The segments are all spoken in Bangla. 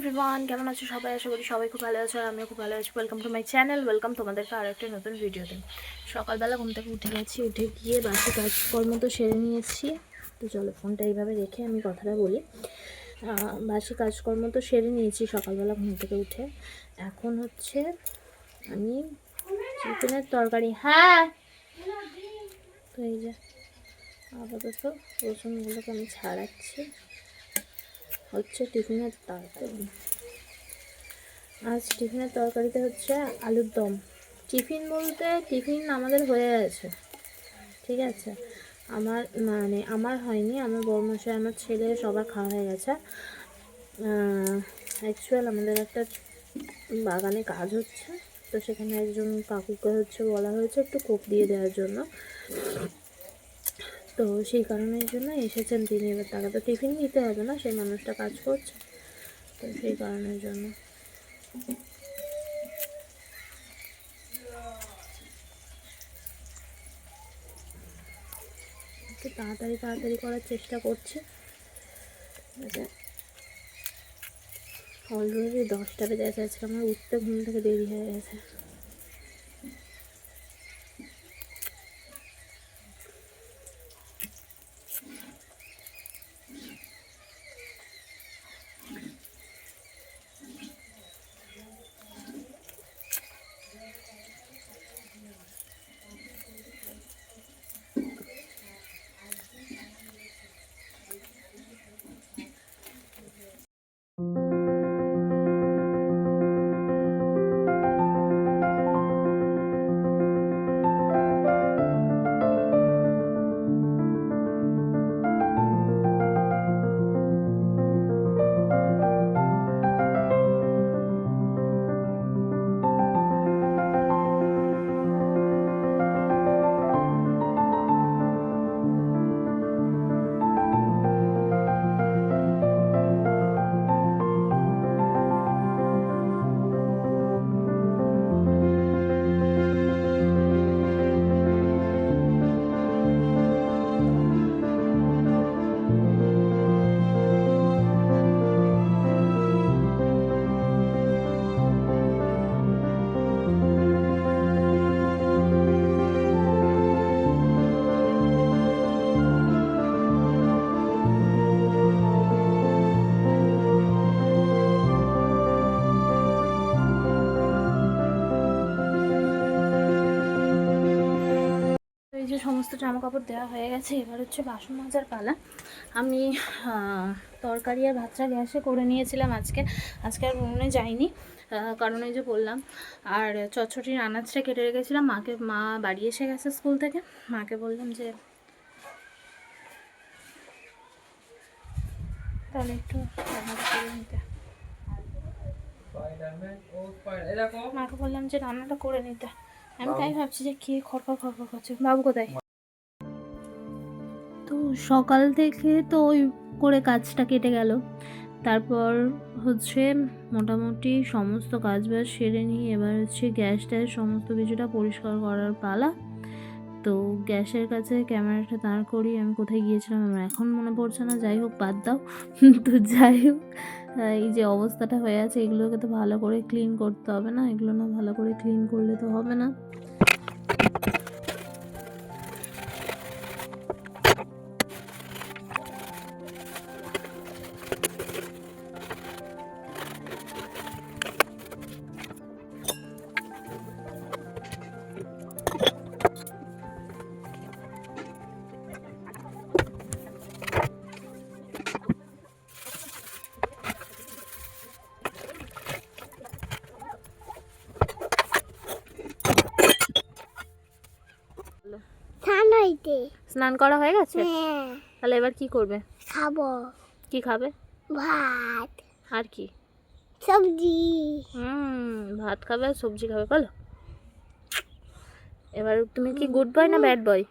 এভরিওয়ান, কেমন আছো সবাই? আশা করি সবাই খুব ভালো আছো আর আমিও খুব ভালো আছি। Welcome to my channel, welcome তোমাদেরকে আরও একটা নতুন ভিডিওতে। সকালবেলা ঘুম থেকে উঠে গেছি, উঠে গিয়ে বাসি কাজকর্ম তো সেরে নিয়েছি। তো চলো ফোনটা এইভাবে রেখে আমি কথাটা বলি। বাসি কাজকর্ম তো সেরে নিয়েছি সকালবেলা ঘুম থেকে উঠে। এখন হচ্ছে আমি চিকেনের তরকারি, হ্যাঁ তো এই যে আপাতত রসুনগুলোকে আমি ছাড়াচ্ছি। হচ্ছে টিফিনের তরকারি, আজ টিফিনের তরকারিতে হচ্ছে আলুর দম। টিফিন বলতে টিফিন আমাদের হয়ে গেছে, ঠিক আছে। আমার হয়নি, আমার বড়মশাই, আমার ছেলে সবার খাওয়া হয়ে গেছে। অ্যাকচুয়াল আমাদের একটা বাগানে কাজ হচ্ছে, তো সেখানে একজন কাকুকে হচ্ছে বলা হয়েছে একটু কোপ দিয়ে দেওয়ার জন্য। তো সেই কারণের জন্য এসেছেন তিনি। এবার তাকে তো টিফিন দিতে হবে না, সেই মানুষটা কাজ করছে, তো সেই কারণের জন্য একটু তাড়াতাড়ি করার চেষ্টা করছি। অলরেডি 10টা বেজে গেছে, আজকে আমার উঠতে ঘুম থেকে দেরি হয়ে গেছে। এই যে সমস্ত জামা কাপড় দেওয়া হয়ে গেছে, এবার হচ্ছে বাসন মাজার পালা। আমি তরকারি আর ভাতটা গ্যাসে করে নিয়েছিলাম আজকে আর উনুনে যাইনি, কারণ এই যে বললাম। আর চচ্চড়ির আনাজটা কেটে রেখেছিলাম, মা বাড়ি এসে গেছে স্কুল থেকে। মাকে বললাম যে তাহলে একটু রান্নাটা করে নিতে, মাকে বললাম যে রান্নাটা করে নিতে। আমি তাই ভাবছি যে কে খড়খড় করছে। বাবু কোথায়? তো সকাল থেকে তো ওই করে কাজটা কেটে গেল। তারপর হচ্ছে মোটামুটি সমস্ত কাজ বাজ সেরে নিয়ে এবার হচ্ছে গ্যাস ট্যাস সমস্ত কিছুটা পরিষ্কার করার পালা। তো গ্যাসের কাছে ক্যামেরাটা দাঁড় করি, আমি কোথায় গিয়েছিলাম আমার এখন মনে পড়ছে না, যাই হোক বাদ দাও। তো যাই হোক, এই যে অবস্থাটা হয়ে আছে, এগুলোকে তো ভালো করে ক্লিন করতে হবে না, এগুলো না ভালো করে ক্লিন করলে তো হবে না। স্নান করা হয়ে গেছে? তাহলে এবার কি করবে? খাবো। কি খাবে? ভাত আর কি? সবজি। ভাত খাবে আর সবজি খাবে, বলো। এবার তুমি কি গুড বয় না ব্যাড বয়?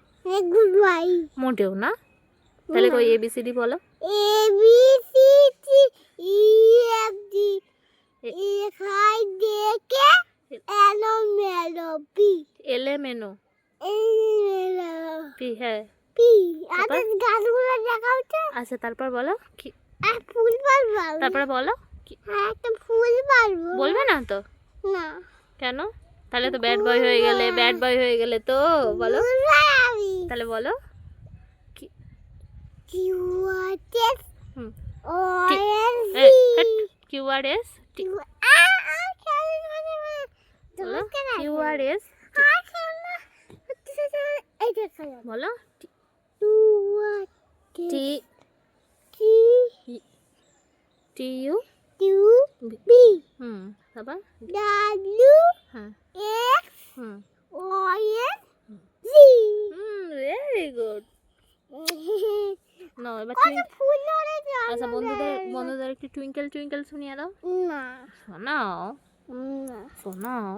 Good bye. মোটেও না। তাহলে কই ABCD বলো। ABCD EFG খাই দেখে এলো মেলো পি LMNO P, হ্যাঁ পি। আচ্ছা গাছগুলো দেখা হচ্ছে। আচ্ছা তারপর বলো কি? আর ফুল বল। তারপরে বলো হ্যাঁ একটা ফুল পারবো বলবে না তো? না কেন? তাহলে তো ব্যাড বয় হয়ে গেলে, ব্যাড বয় হয়ে গেলে তো। বলো আমি তাহলে, বলো কি? কিউআরএস হুম, ওএলজি কিউআরএস। বলো কিউআরএস। বলো টি টি ইউ। বি হুম, তারপর ডাব্লিউ হ্যাঁ। এক্স হুম ওএন জি হুম, ভেরি গুড। নাও এবার কত ফুল ধরেছে আচ্ছা, বন্ধুদের একটু টুইঙ্কেল টুইঙ্কেল শুনিয়ে দাও। না শোনাও, না শোনাও।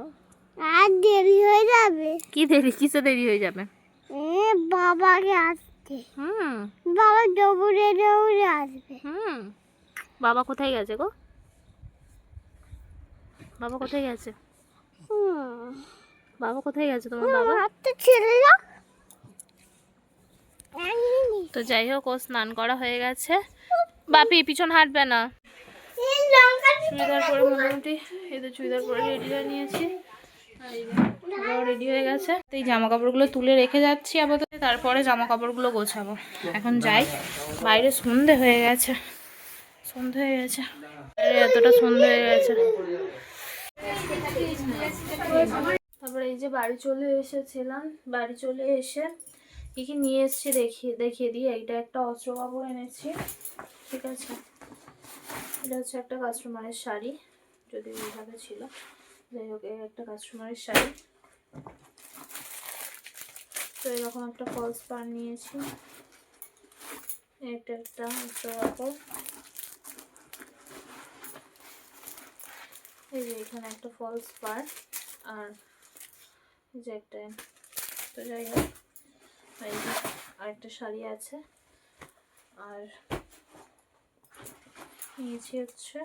আর দেরি হয়ে যাবে কি দেরি, কিসে দেরি হয়ে যাবে? বাবাকে আসতে হুম বাবা দৌড়ে দৌড়ে আসবে হুম। বাবা কোথায় গেছে গো? বাবা কোথায় গেছে? বাবা কোথায় গেছে তোমার বাবা? হাতটা ছেড়ে দাও তো যাই হোক, ও স্নান করা হয়ে গেছে। বাপি পিছন হাঁটবে না। চুড়িদার পরে মোটামুটি এদের চুড়িদার পরে রেডি হয়ে নিয়েছি। আর এই যে ওরাও রেডি হয়ে গেছে। তো এই জামা কাপড়গুলো তুলে রেখে যাচ্ছি আপাতত, তারপরে জামা কাপড়গুলো গোছাবো। এখন যাই, বাইরে সন্ধে হয়ে গেছে, সন্ধে হয়ে গেছে, এতটা সন্ধে হয়ে গেছে। তারপরে এই যে বাড়ি চলে এসেছিলাম, বাড়ি চলে এসে কি কি নিয়ে এসেছি দেখিয়ে দিই। এইটা একটা অস্ত্র কাপড় এনেছি, ঠিক আছে। এটা হচ্ছে একটা কাস্টমারের শাড়ি, যদি এইভাবে ছিল, যাই হোক এই একটা কাস্টমারের শাড়ি। তো এরকম একটা ফলস পার নিয়েছি, এটা একটা অস্ত্র কাপড়। এই যে এখানে একটা ফলস পার, আর এই যে একটা। তো যাই হোক, এই যে আরেকটা শাড়ি আছে, আর নিয়েছি হচ্ছে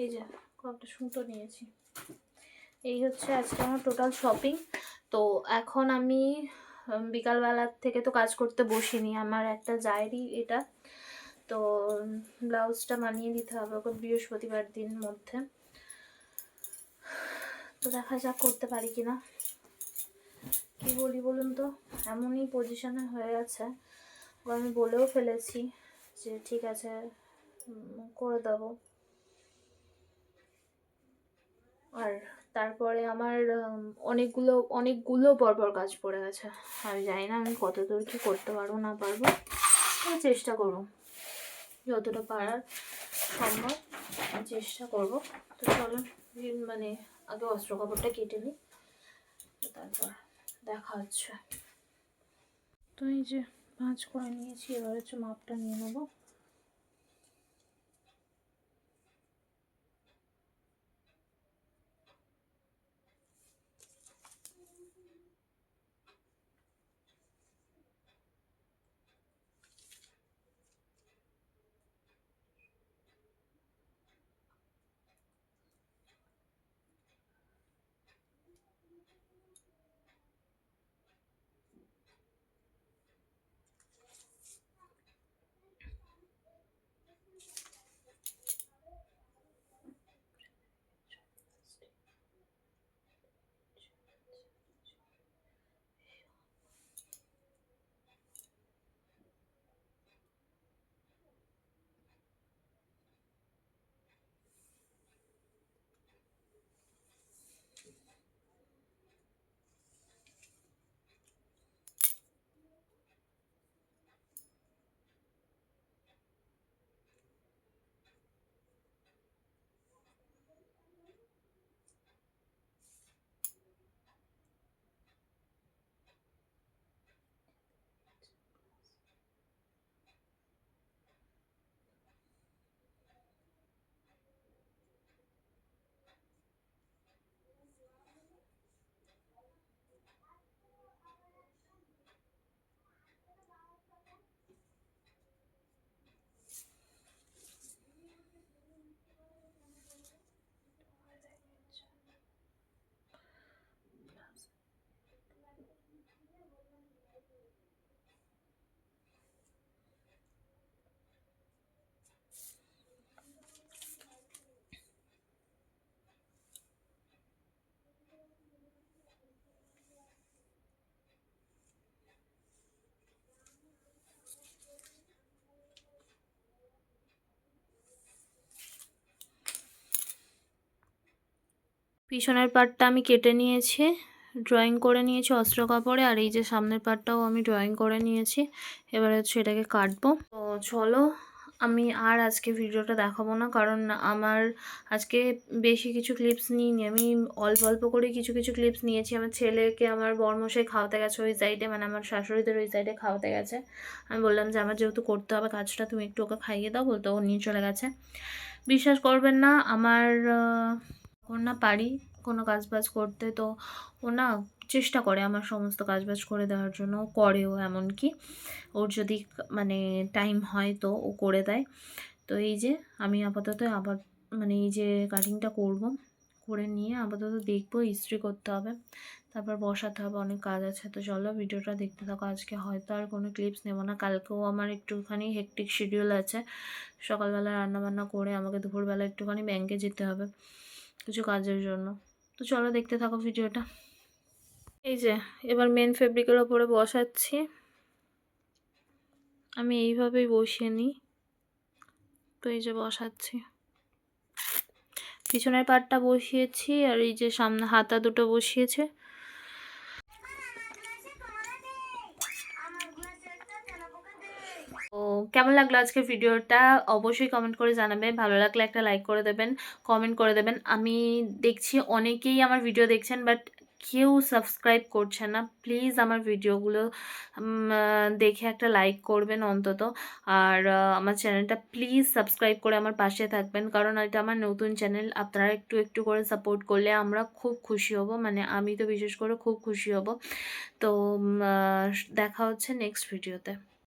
এই যে কয়েকটা সুতো নিয়েছি। এই হচ্ছে আজকে আমার টোটাল শপিং। তো এখন আমি বিকালবেলার থেকে তো কাজ করতে বসিনি, আমার একটা জায়েরই এটা। তো ব্লাউজটা বানিয়ে দিতে হবে ওকে বৃহস্পতিবার দিন মধ্যে। তো দেখা যাক করতে পারি কিনা। কি বলি বলুন তো, এমনই পজিশনে হয়ে গেছে, আমি বলেও ফেলেছি যে ঠিক আছে করে দেবো। আর তারপরে আমার অনেকগুলো পরপর কাজ পড়ে গেছে। আমি জানি না আমি কতদূর কি করতে পারবো না পারবো, আমি চেষ্টা করবো যতটা পারার সম্ভব, আমি চেষ্টা করবো। তো চলো মানে আগে অস্ত্র কাপড়টা কেটে নিই, তারপর দেখা হচ্ছে। তো এই যে ভাঁজ করে নিয়েছি, এবার হচ্ছে মাপটা নিয়ে নেবো। পিছনের পার্টটা আমি কেটে নিয়েছি, ড্রয়িং করে নিয়েছি অস্ত্র কাপড়ে, আর এই যে সামনের পার্টটাও আমি ড্রয়িং করে নিয়েছি। এবার হচ্ছে এটাকে কাটবো। তো চলো, আমি আর আজকে ভিডিওটা দেখাবো না, কারণ আমার আজকে বেশি কিছু ক্লিপস নিইনি, আমি অল্প অল্প করে কিছু কিছু ক্লিপস নিয়েছি। আমার ছেলেকে আমার বরমশাই খাওয়াতে গেছে ওই সাইডে, মানে আমার শাশুড়িদের ওই সাইডে খাওয়াতে গেছে। আমি বললাম যে আমার যেহেতু করতে হবে কাজটা, তুমি একটু ওকে খাইয়ে দাও, বলতে ও নিয়ে চলে গেছে। বিশ্বাস করবেন না, আমার ওর না পারি কোনো কাজ বাজ করতে, তো ও না চেষ্টা করে আমার সমস্ত কাজ বাজ করে দেওয়ার জন্য, ও করেও, এমনকি ওর যদি মানে টাইম হয় তো ও করে দেয়। তো এই যে আমি আপাতত আবার মানে এই যে কাটিংটা করব, করে নিয়ে আপাতত দেখবো, ইস্ত্রি করতে হবে, তারপর বসাতে হবে, অনেক কাজ আছে। তো চলো ভিডিওটা দেখতে থাকো। আজকে হয়তো আর কোনো ক্লিপস নেব না, কালকেও আমার একটুখানি হেকটিক শিডিউল আছে। সকালবেলা রান্নাবান্না করে আমাকে দুপুরবেলা একটুখানি ব্যাংকে যেতে হবে কিছু কাজের জন্য। তো চলো দেখতে থাকো ভিডিওটা। এই যে এবার মেন ফেব্রিকের ওপরে বসাচ্ছি, আমি এইভাবেই বসিয়ে নিই। তো এই যে বসাচ্ছি, পিছনের পাটটা বসিয়েছি, আর এই যে সামনে হাতা দুটো বসিয়েছে। তো কেমন লাগলো আজকে ভিডিওটা অবশ্যই কমেন্ট করে জানাবে, ভালো লাগলে একটা লাইক করে দেবেন, কমেন্ট করে দেবেন। আমি দেখছি অনেকেই আমার ভিডিও দেখছেন, বাট কেউ সাবস্ক্রাইব করছে না। প্লিজ আমার ভিডিওগুলো দেখে একটা লাইক করবেন অন্তত, আর আমার চ্যানেলটা প্লিজ সাবস্ক্রাইব করে আমার পাশে থাকবেন, কারণ এটা আমার নতুন চ্যানেল। আপনারা একটু একটু করে সাপোর্ট করলে আমরা খুব খুশি হব, মানে আমি তো বিশেষ করে খুব খুশি হব। তো দেখা হচ্ছে নেক্সট ভিডিওতে।